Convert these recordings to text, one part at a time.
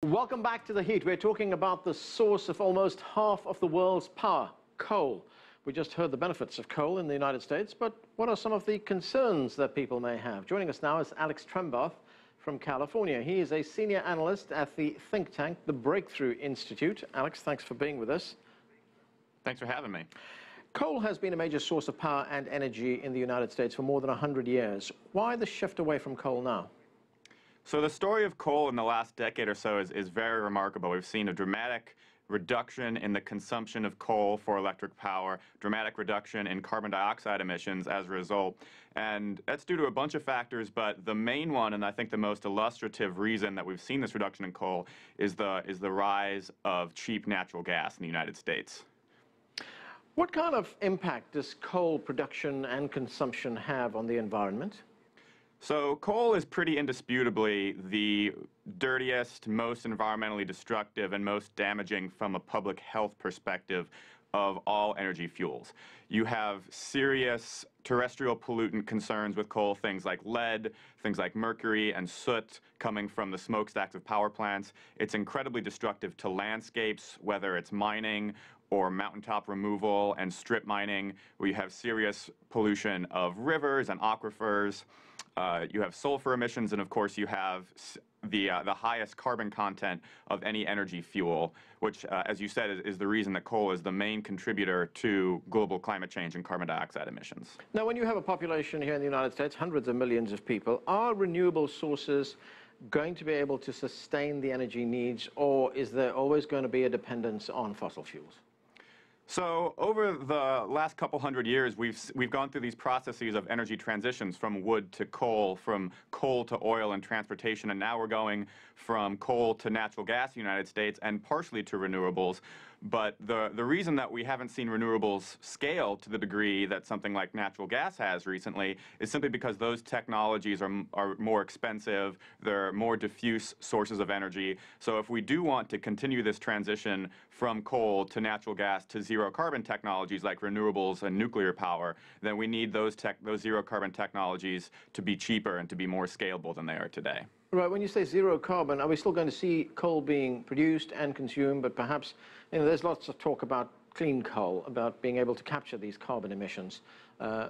Welcome back to The Heat. We're talking about the source of almost half of the world's power, coal. We just heard the benefits of coal in the United States, but what are some of the concerns that people may have? Joining us now is Alex Trembath from California. He is a senior analyst at the think tank, the Breakthrough Institute. Alex, thanks for being with us. Thanks for having me. Coal has been a major source of power and energy in the United States for more than 100 years. Why the shift away from coal now? So the story of coal in the last decade or so is very remarkable. We've seen a dramatic reduction in the consumption of coal for electric power, dramatic reduction in carbon dioxide emissions as a result. And that's due to a bunch of factors, but the main one, and I think the most illustrative reason that we've seen this reduction in coal is the rise of cheap natural gas in the United States. What kind of impact does coal production and consumption have on the environment? So coal is pretty indisputably the dirtiest, most environmentally destructive, and most damaging from a public health perspective of all energy fuels. You have serious terrestrial pollutant concerns with coal, things like lead, things like mercury and soot coming from the smokestacks of power plants. It's incredibly destructive to landscapes, whether it's mining or mountaintop removal and strip mining, where you have serious pollution of rivers and aquifers. You have sulfur emissions, and of course you have the highest carbon content of any energy fuel, which, as you said, is the reason that coal is the main contributor to global climate change and carbon dioxide emissions. Now, when you have a population here in the United States, hundreds of millions of people, are renewable sources going to be able to sustain the energy needs, or is there always going to be a dependence on fossil fuels? So over the last couple hundred years, we've gone through these processes of energy transitions from wood to from coal to oil and transportation, and now we're going from coal to natural gas in the United States and partially to renewables. But the reason that we haven't seen renewables scale to the degree that something like natural gas has recently is simply because those technologies are more expensive, they're more diffuse sources of energy. So if we do want to continue this transition from coal to natural gas to zero carbon technologies like renewables and nuclear power, then we need those zero carbon technologies to be cheaper and to be more scalable than they are today. Right, when you say zero carbon, are we still going to see coal being produced and consumed, but perhaps, there's lots of talk about clean coal, about being able to capture these carbon emissions,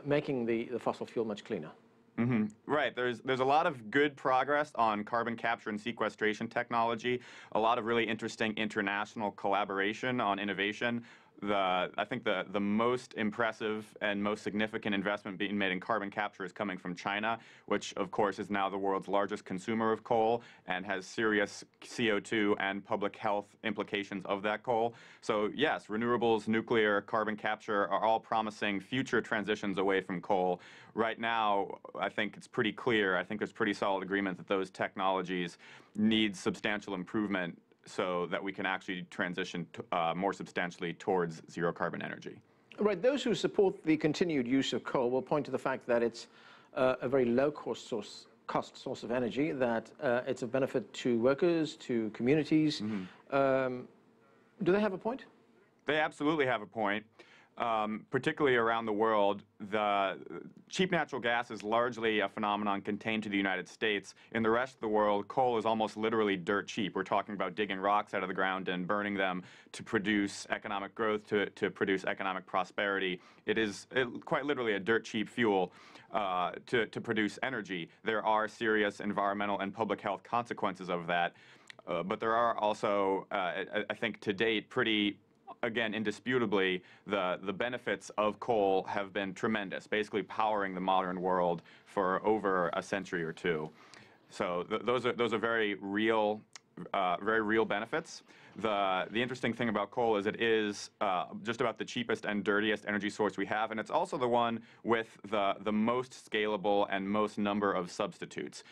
making the fossil fuel much cleaner? Mm-hmm. Right. There's a lot of good progress on carbon capture and sequestration technology, a lot of really interesting international collaboration on innovation. I think the most impressive and most significant investment being made in carbon capture is coming from China, which of course is now the world's largest consumer of coal and has serious CO2 and public health implications of that coal. So yes, renewables, nuclear, carbon capture are all promising future transitions away from coal. Right now, I think it's pretty clear, I think there's pretty solid agreement that those technologies need substantial improvement so that we can actually transition more substantially towards zero carbon energy. Right. Those who support the continued use of coal will point to the fact that it's a very low-cost source of energy, that it's of benefit to workers, to communities. Mm-hmm. Do they have a point? They absolutely have a point. Particularly around the world, the cheap natural gas is largely a phenomenon contained to the United States. In the rest of the world, coal is almost literally dirt cheap. We're talking about digging rocks out of the ground and burning them to produce economic growth, to produce economic prosperity. It is quite literally a dirt cheap fuel to produce energy. There are serious environmental and public health consequences of that, but there are also, I think to date, again, indisputably, the benefits of coal have been tremendous, basically powering the modern world for over a century or two. So those are very real benefits. The interesting thing about coal is it is just about the cheapest and dirtiest energy source we have, and it's also the one with the most scalable and most number of substitutes,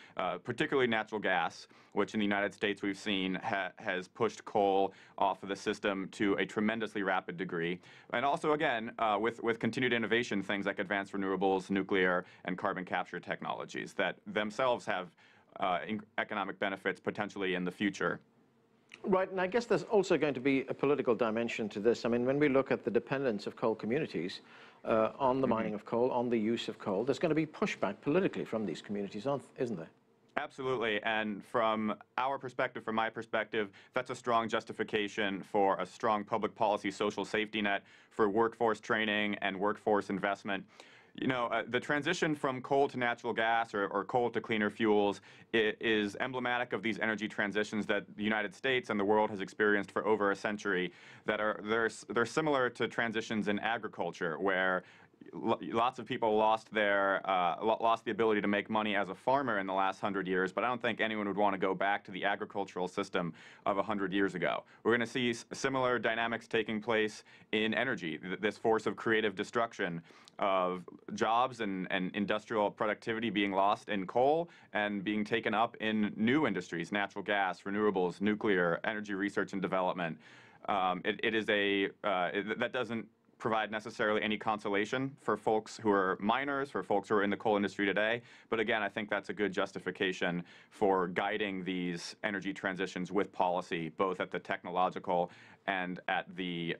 particularly natural gas, which in the United States we've seen has pushed coal off of the system to a tremendously rapid degree. And also, again, with continued innovation, things like advanced renewables, nuclear, and carbon capture technologies that themselves have economic benefits potentially in the future. Right, and I guess there's also going to be a political dimension to this. I mean, when we look at the dependence of coal communities on the mining of coal, on the use of coal, there's going to be pushback politically from these communities, isn't there? Absolutely, and from our perspective, from my perspective, that's a strong justification for a strong public policy social safety net for workforce training and workforce investment. The transition from coal to natural gas or coal to cleaner fuels is emblematic of these energy transitions that the United States and the world has experienced for over a century. They're similar to transitions in agriculture, where lots of people lost the ability to make money as a farmer in the last 100 years, but I don't think anyone would want to go back to the agricultural system of 100 years ago. We're going to see similar dynamics taking place in energy, this force of creative destruction of jobs and industrial productivity being lost in coal and being taken up in new industries, natural gas, renewables, nuclear, energy research and development. That doesn't provide necessarily any consolation for folks who are miners, for folks who are in the coal industry today. But again, I think that's a good justification for guiding these energy transitions with policy, both at the technological and at the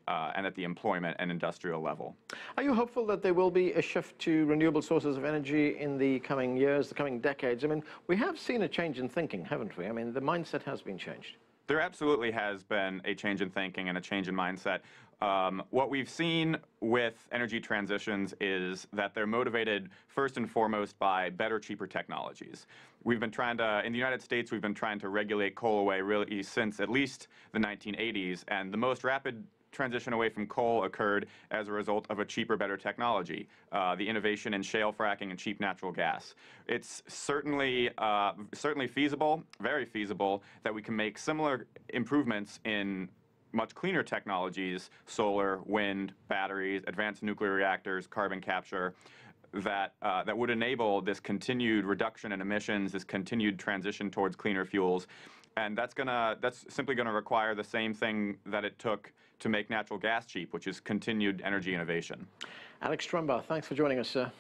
employment and industrial level. Are you hopeful that there will be a shift to renewable sources of energy in the coming years, the coming decades? I mean, we have seen a change in thinking, haven't we? I mean, the mindset has been changed. There absolutely has been a change in thinking and a change in mindset. What we've seen with energy transitions is that they're motivated first and foremost by better, cheaper technologies. In the United States, we've been trying to regulate coal away really since at least the 1980s, and the most rapid transition away from coal occurred as a result of a cheaper, better technology, the innovation in shale fracking and cheap natural gas. It's certainly feasible, very feasible, that we can make similar improvements in much cleaner technologies, solar, wind, batteries, advanced nuclear reactors, carbon capture, that would enable this continued reduction in emissions, this continued transition towards cleaner fuels. And that's simply going to require the same thing that it took to make natural gas cheap, which is continued energy innovation. Alex Trembath, thanks for joining us, sir.